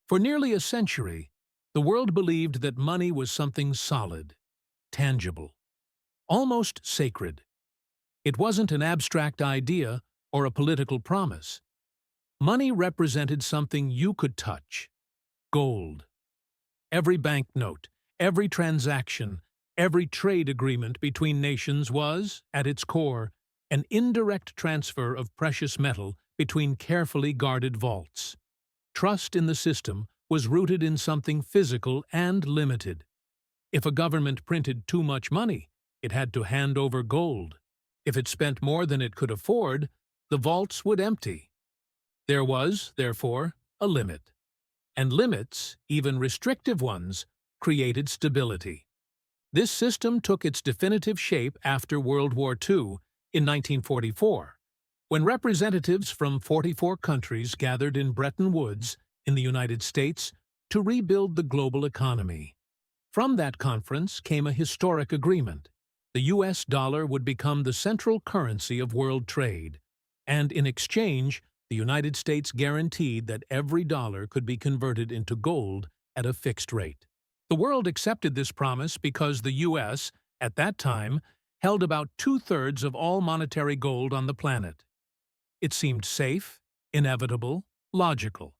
For nearly a century, the world believed that money was something solid, tangible, almost sacred. It wasn't an abstract idea or a political promise. Money represented something you could touch: gold. Every banknote, every transaction, every trade agreement between nations was, at its core, an indirect transfer of precious metal between carefully guarded vaults. Trust in the system was rooted in something physical and limited. If a government printed too much money, it had to hand over gold. If it spent more than it could afford, the vaults would empty. There was, therefore, a limit. And limits, even restrictive ones, created stability. This system took its definitive shape after World War II in 1944, when representatives from 44 countries gathered in Bretton Woods in the United States to rebuild the global economy. From that conference came a historic agreement. The U.S. dollar would become the central currency of world trade, and in exchange, the United States guaranteed that every dollar could be converted into gold at a fixed rate. The world accepted this promise because the U.S., at that time, held about 2/3 of all monetary gold on the planet. It seemed safe, inevitable, logical.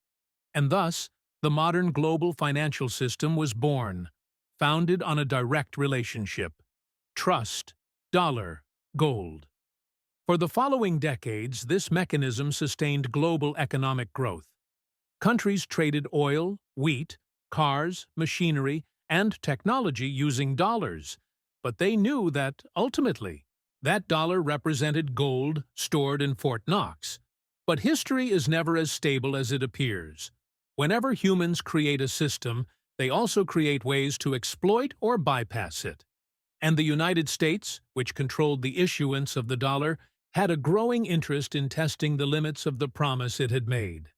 And thus, the modern global financial system was born, founded on a direct relationship: trust, dollar, gold. For the following decades, this mechanism sustained global economic growth. Countries traded oil, wheat, cars, machinery, and technology using dollars, but they knew that, ultimately, that dollar represented gold stored in Fort Knox. But history is never as stable as it appears. Whenever humans create a system, they also create ways to exploit or bypass it. And the United States, which controlled the issuance of the dollar, had a growing interest in testing the limits of the promise it had made.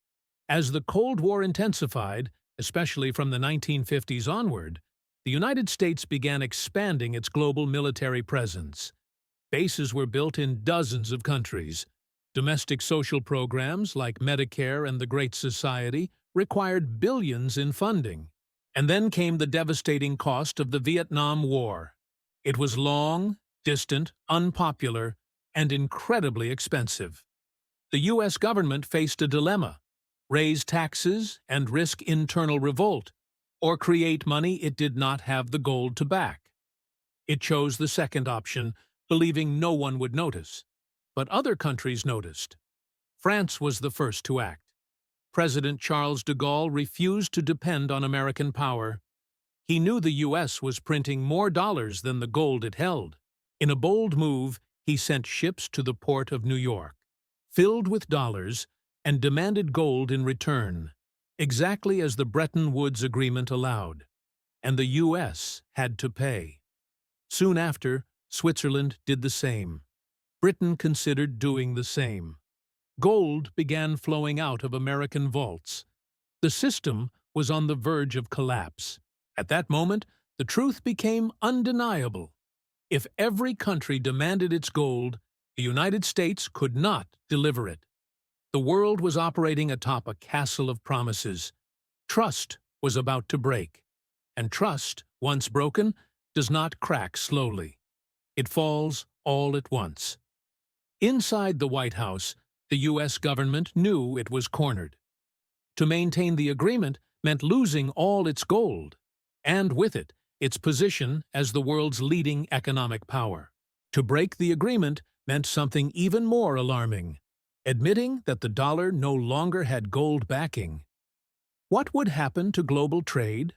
As the Cold War intensified, especially from the 1950s onward, the United States began expanding its global military presence. Bases were built in dozens of countries. Domestic social programs like Medicare and the Great Society required billions in funding. And then came the devastating cost of the Vietnam War. It was long, distant, unpopular, and incredibly expensive. The U.S. government faced a dilemma: raise taxes and risk internal revolt, or create money it did not have the gold to back. It chose the second option, believing no one would notice. But other countries noticed. France was the first to act. President Charles de Gaulle refused to depend on American power. He knew the U.S. was printing more dollars than the gold it held. In a bold move, he sent ships to the port of New York, filled with dollars, and demanded gold in return, exactly as the Bretton Woods Agreement allowed. And the U.S. had to pay. Soon after, Switzerland did the same. Britain considered doing the same. Gold began flowing out of American vaults. The system was on the verge of collapse. At that moment, the truth became undeniable. If every country demanded its gold, the United States could not deliver it. The world was operating atop a castle of promises. Trust was about to break. And trust, once broken, does not crack slowly. It falls all at once. Inside the White House, the U.S. government knew it was cornered. To maintain the agreement meant losing all its gold, and with it, its position as the world's leading economic power. To break the agreement meant something even more alarming: admitting that the dollar no longer had gold backing. What would happen to global trade?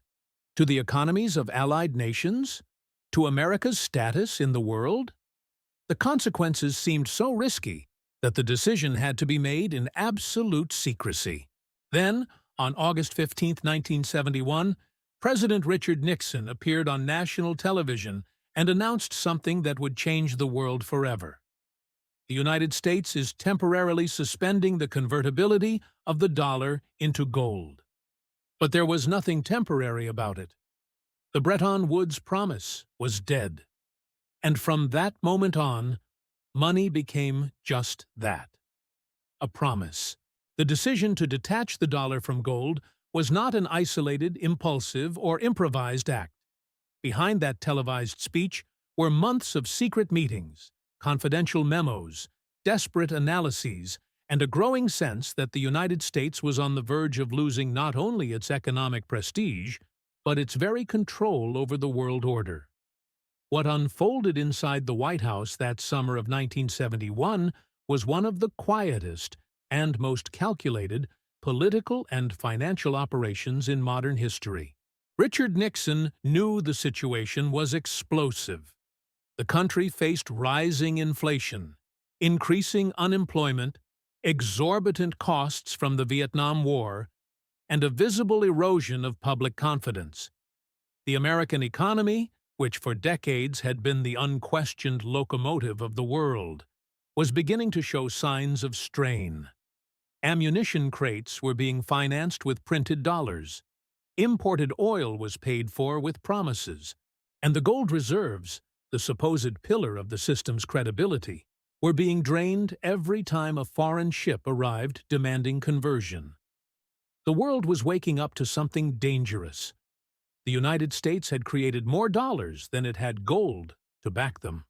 To the economies of allied nations? To America's status in the world? The consequences seemed so risky that the decision had to be made in absolute secrecy. Then, on August 15, 1971, President Richard Nixon appeared on national television and announced something that would change the world forever. The United States is temporarily suspending the convertibility of the dollar into gold. But there was nothing temporary about it. The Bretton Woods promise was dead. And from that moment on, money became just that: a promise. The decision to detach the dollar from gold was not an isolated, impulsive, or improvised act. Behind that televised speech were months of secret meetings, confidential memos, desperate analyses, and a growing sense that the United States was on the verge of losing not only its economic prestige, but its very control over the world order. What unfolded inside the White House that summer of 1971 was one of the quietest and most calculated political and financial operations in modern history. Richard Nixon knew the situation was explosive. The country faced rising inflation, increasing unemployment, exorbitant costs from the Vietnam War, and a visible erosion of public confidence. The American economy, which for decades had been the unquestioned locomotive of the world, was beginning to show signs of strain. Ammunition crates were being financed with printed dollars. Imported oil was paid for with promises. And the gold reserves, the supposed pillar of the system's credibility, were being drained every time a foreign ship arrived demanding conversion. The world was waking up to something dangerous. The United States had created more dollars than it had gold to back them.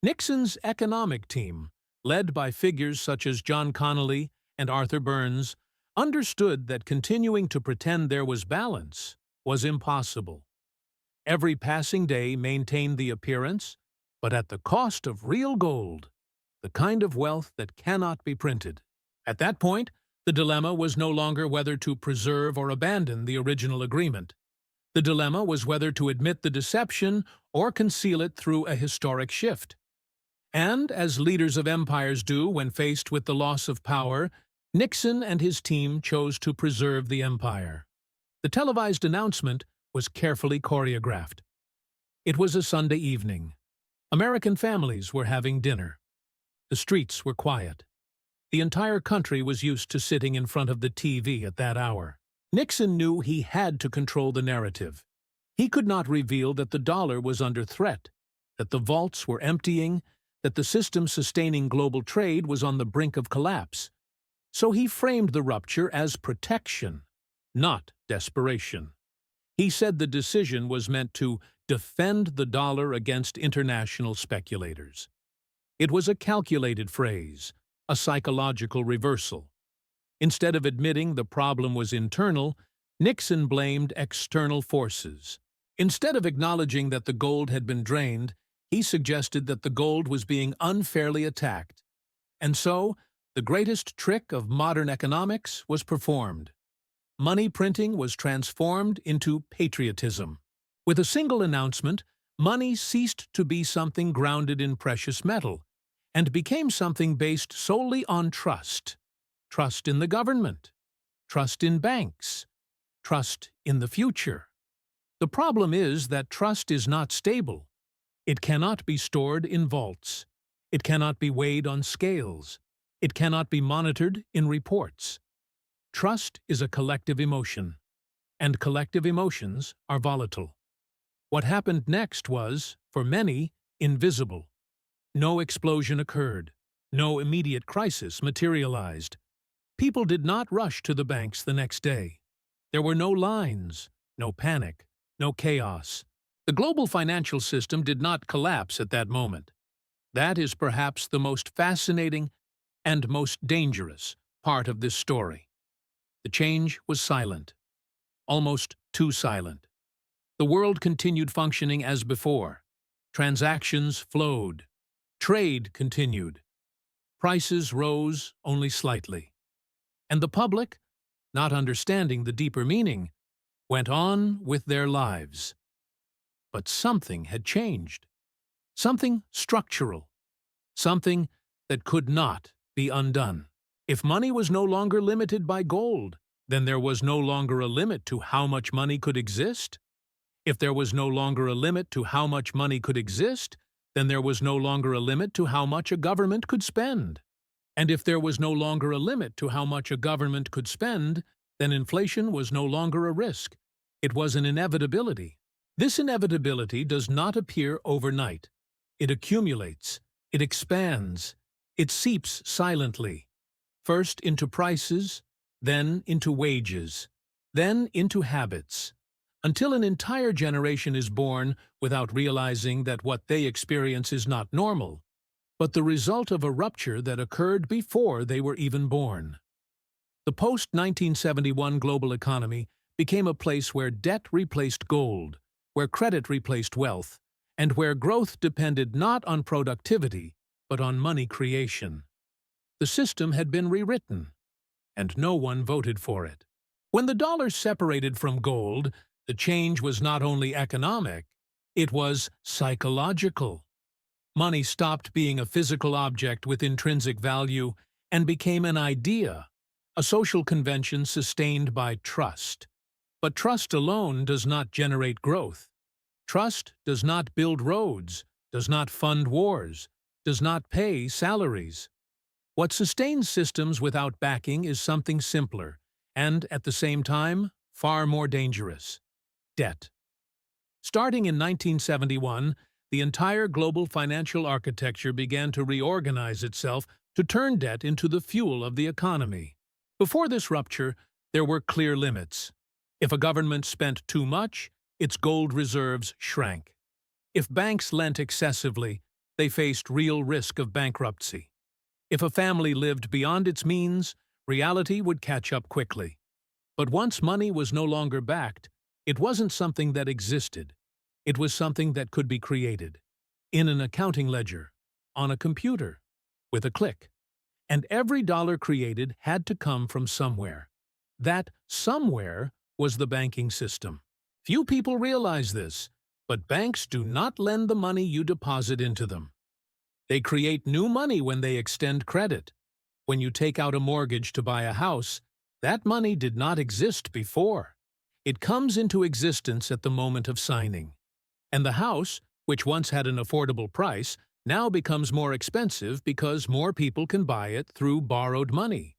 Nixon's economic team, led by figures such as John Connally and Arthur Burns, understood that continuing to pretend there was balance was impossible. Every passing day maintained the appearance, but at the cost of real gold, the kind of wealth that cannot be printed. At that point, the dilemma was no longer whether to preserve or abandon the original agreement. The dilemma was whether to admit the deception or conceal it through a historic shift. And, as leaders of empires do when faced with the loss of power, Nixon and his team chose to preserve the empire. The televised announcement was carefully choreographed. It was a Sunday evening. American families were having dinner. The streets were quiet. The entire country was used to sitting in front of the TV at that hour. Nixon knew he had to control the narrative. He could not reveal that the dollar was under threat, that the vaults were emptying, that the system sustaining global trade was on the brink of collapse. So he framed the rupture as protection, not desperation. He said the decision was meant to defend the dollar against international speculators. It was a calculated phrase, a psychological reversal. Instead of admitting the problem was internal, Nixon blamed external forces. Instead of acknowledging that the gold had been drained, he suggested that the gold was being unfairly attacked. And so, the greatest trick of modern economics was performed. Money printing was transformed into patriotism. With a single announcement, money ceased to be something grounded in precious metal and became something based solely on trust. Trust in the government, trust in banks, trust in the future. The problem is that trust is not stable. It cannot be stored in vaults. It cannot be weighed on scales. It cannot be monitored in reports. Trust is a collective emotion, and collective emotions are volatile. What happened next was, for many, invisible. No explosion occurred. No immediate crisis materialized. People did not rush to the banks the next day. There were no lines, no panic, no chaos. The global financial system did not collapse at that moment. That is perhaps the most fascinating and most dangerous part of this story. The change was silent, almost too silent. The world continued functioning as before. Transactions flowed. Trade continued. Prices rose only slightly. And the public, not understanding the deeper meaning, went on with their lives. But something had changed. Something structural. Something that could not be undone. If money was no longer limited by gold, then there was no longer a limit to how much money could exist. If there was no longer a limit to how much money could exist, then there was no longer a limit to how much a government could spend. And if there was no longer a limit to how much a government could spend, then inflation was no longer a risk. It was an inevitability. This inevitability does not appear overnight. It accumulates. It expands. It seeps silently, first into prices, then into wages, then into habits, until an entire generation is born without realizing that what they experience is not normal, but the result of a rupture that occurred before they were even born. The post-1971 global economy became a place where debt replaced gold, where credit replaced wealth, and where growth depended not on productivity, but on money creation. The system had been rewritten, and no one voted for it. When the dollar separated from gold, the change was not only economic, it was psychological. Money stopped being a physical object with intrinsic value and became an idea, a social convention sustained by trust. But trust alone does not generate growth. Trust does not build roads, does not fund wars, does not pay salaries. What sustains systems without backing is something simpler, and, at the same time, far more dangerous: debt. Starting in 1971, the entire global financial architecture began to reorganize itself to turn debt into the fuel of the economy. Before this rupture, there were clear limits. If a government spent too much, its gold reserves shrank. If banks lent excessively, they faced real risk of bankruptcy. If a family lived beyond its means, reality would catch up quickly. But once money was no longer backed, it wasn't something that existed. It was something that could be created. In an accounting ledger, on a computer, with a click. And every dollar created had to come from somewhere. That somewhere was the banking system. Few people realize this, but banks do not lend the money you deposit into them. They create new money when they extend credit. When you take out a mortgage to buy a house, that money did not exist before. It comes into existence at the moment of signing. And the house, which once had an affordable price, now becomes more expensive because more people can buy it through borrowed money.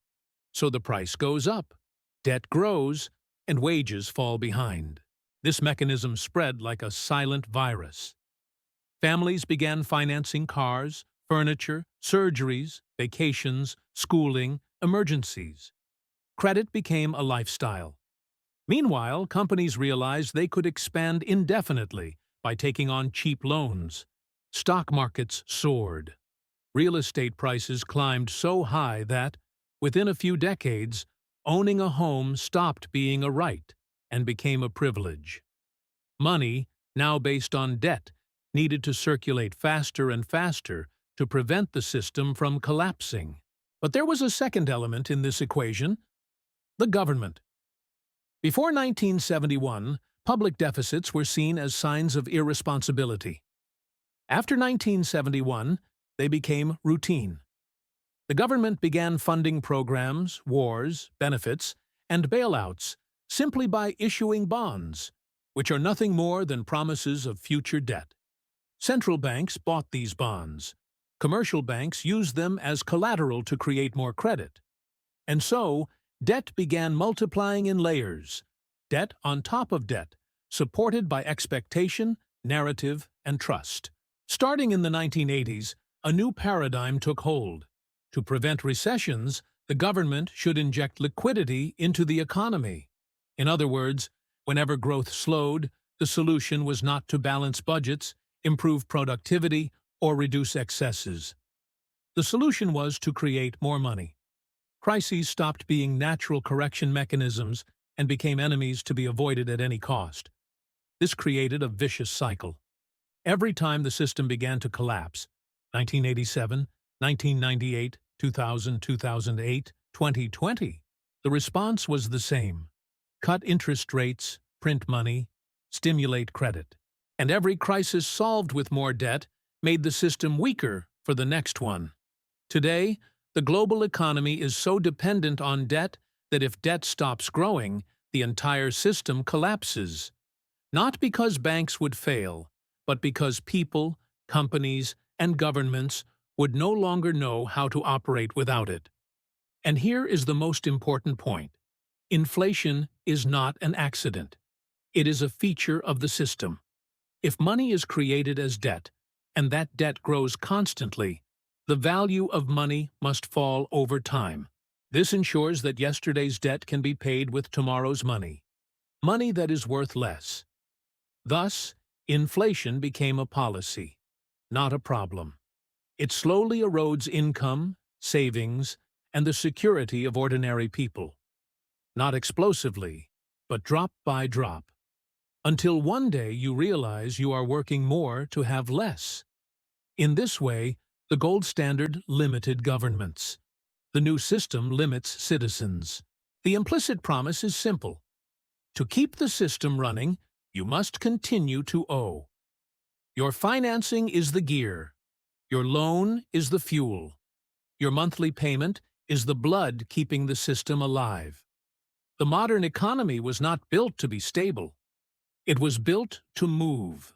So the price goes up, debt grows, and wages fall behind. This mechanism spread like a silent virus. Families began financing cars, furniture, surgeries, vacations, schooling, emergencies. Credit became a lifestyle. Meanwhile, companies realized they could expand indefinitely by taking on cheap loans. Stock markets soared. Real estate prices climbed so high that, within a few decades, owning a home stopped being a right and became a privilege. Money, now based on debt, needed to circulate faster and faster to prevent the system from collapsing. But there was a second element in this equation: the government. Before 1971, public deficits were seen as signs of irresponsibility. After 1971, they became routine. The government began funding programs, wars, benefits, and bailouts simply by issuing bonds, which are nothing more than promises of future debt. Central banks bought these bonds. Commercial banks used them as collateral to create more credit. And so, debt began multiplying in layers, debt on top of debt, supported by expectation, narrative, and trust. Starting in the 1980s, a new paradigm took hold. To prevent recessions, the government should inject liquidity into the economy. In other words, whenever growth slowed, the solution was not to balance budgets, improve productivity, or reduce excesses. The solution was to create more money. Crises stopped being natural correction mechanisms and became enemies to be avoided at any cost. This created a vicious cycle. Every time the system began to collapse, 1987, 1998, 2000, 2008, 2020, the response was the same: cut interest rates, print money, stimulate credit. And every crisis solved with more debt made the system weaker for the next one. Today, the global economy is so dependent on debt that if debt stops growing, the entire system collapses. Not because banks would fail, but because people, companies, and governments would no longer know how to operate without it. And here is the most important point: inflation is not an accident. It is a feature of the system. If money is created as debt, and that debt grows constantly, the value of money must fall over time. This ensures that yesterday's debt can be paid with tomorrow's money. money that is worth less. Thus, inflation became a policy, not a problem. It slowly erodes income, savings, and the security of ordinary people. Not explosively, but drop by drop, until one day you realize you are working more to have less. In this way, the gold standard limited governments. The new system limits citizens. The implicit promise is simple. To keep the system running, you must continue to owe. Your financing is the gear. Your loan is the fuel. Your monthly payment is the blood keeping the system alive. The modern economy was not built to be stable. It was built to move,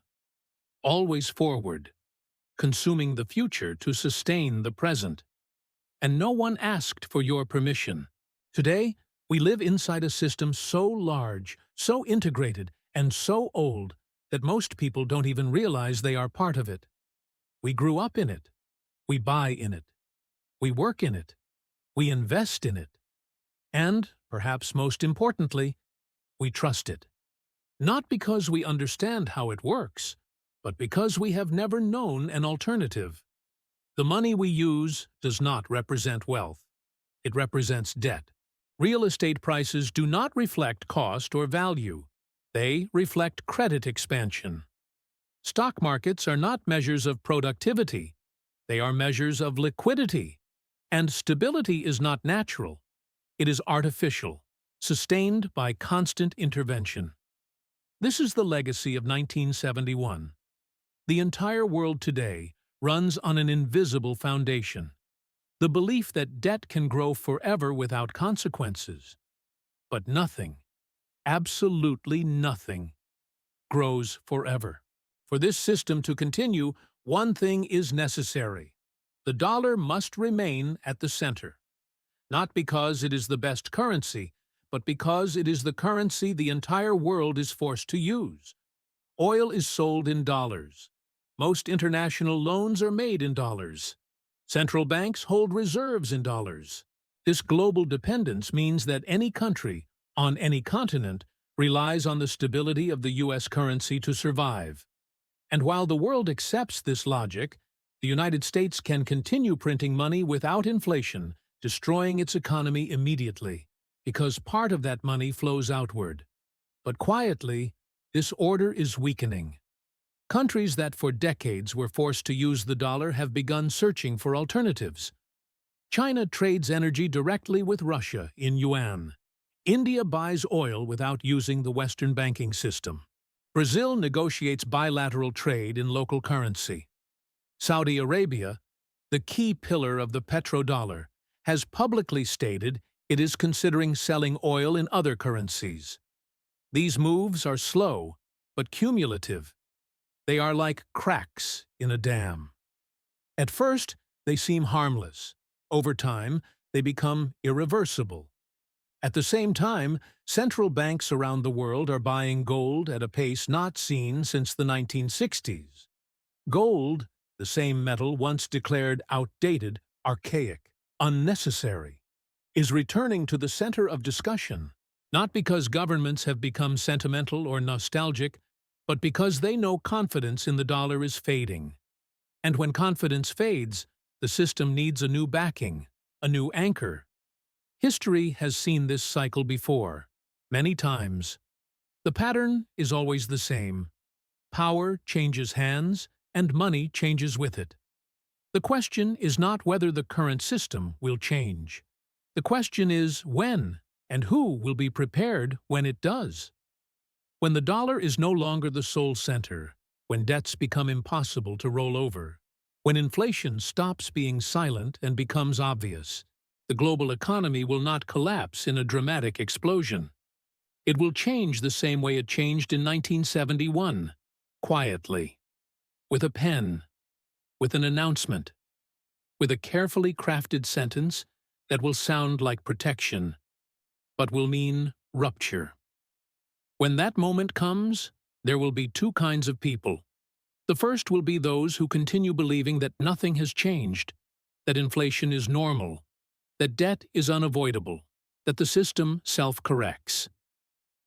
always forward, consuming the future to sustain the present. And no one asked for your permission. Today, we live inside a system so large, so integrated, and so old that most people don't even realize they are part of it. We grew up in it. We buy in it. We work in it. We invest in it. And, perhaps most importantly, we trust it. Not because we understand how it works, but because we have never known an alternative. The money we use does not represent wealth. It represents debt. Real estate prices do not reflect cost or value. They reflect credit expansion. Stock markets are not measures of productivity. They are measures of liquidity. And stability is not natural. It is artificial, sustained by constant intervention. This is the legacy of 1971. The entire world today runs on an invisible foundation, the belief that debt can grow forever without consequences. But nothing, absolutely nothing, grows forever. For this system to continue, one thing is necessary. The dollar must remain at the center. Not because it is the best currency, but because it is the currency the entire world is forced to use. Oil is sold in dollars. Most international loans are made in dollars. Central banks hold reserves in dollars. This global dependence means that any country, on any continent, relies on the stability of the U.S. currency to survive. And while the world accepts this logic, the United States can continue printing money without inflation, destroying its economy immediately, because part of that money flows outward. But quietly, this order is weakening. Countries that for decades were forced to use the dollar have begun searching for alternatives. China trades energy directly with Russia in yuan. India buys oil without using the Western banking system. Brazil negotiates bilateral trade in local currency. Saudi Arabia, the key pillar of the petrodollar, has publicly stated it is considering selling oil in other currencies. These moves are slow, but cumulative. They are like cracks in a dam. At first, they seem harmless. Over time, they become irreversible. At the same time, central banks around the world are buying gold at a pace not seen since the 1960s. Gold, the same metal once declared outdated, archaic, unnecessary, is returning to the center of discussion, not because governments have become sentimental or nostalgic, but because they know confidence in the dollar is fading. And when confidence fades, the system needs a new backing, a new anchor. History has seen this cycle before, many times. The pattern is always the same. Power changes hands, and money changes with it. The question is not whether the current system will change. The question is when, and who will be prepared when it does. When the dollar is no longer the sole center, when debts become impossible to roll over, when inflation stops being silent and becomes obvious, the global economy will not collapse in a dramatic explosion. It will change the same way it changed in 1971, quietly, with a pen, with an announcement, with a carefully crafted sentence that will sound like protection, but will mean rupture. When that moment comes, there will be two kinds of people. The first will be those who continue believing that nothing has changed, that inflation is normal, that debt is unavoidable, that the system self-corrects.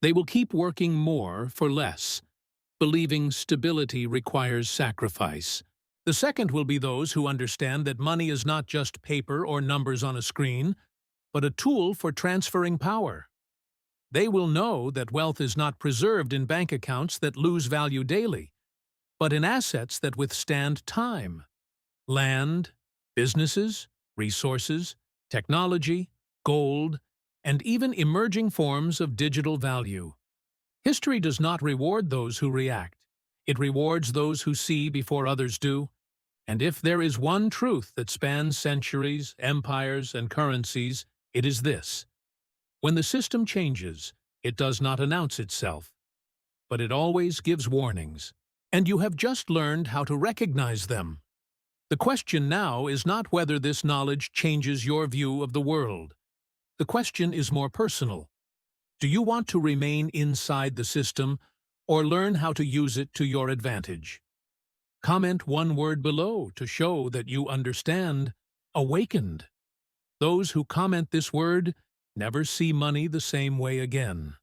They will keep working more for less, believing stability requires sacrifice. The second will be those who understand that money is not just paper or numbers on a screen, but a tool for transferring power. They will know that wealth is not preserved in bank accounts that lose value daily, but in assets that withstand time. Land, businesses, resources, technology, gold, and even emerging forms of digital value. History does not reward those who react. It rewards those who see before others do. And if there is one truth that spans centuries, empires, and currencies, it is this. When the system changes, it does not announce itself, but it always gives warnings. And you have just learned how to recognize them. The question now is not whether this knowledge changes your view of the world. The question is more personal. Do you want to remain inside the system or learn how to use it to your advantage? Comment one word below to show that you understand awakened. Those who comment this word never see money the same way again.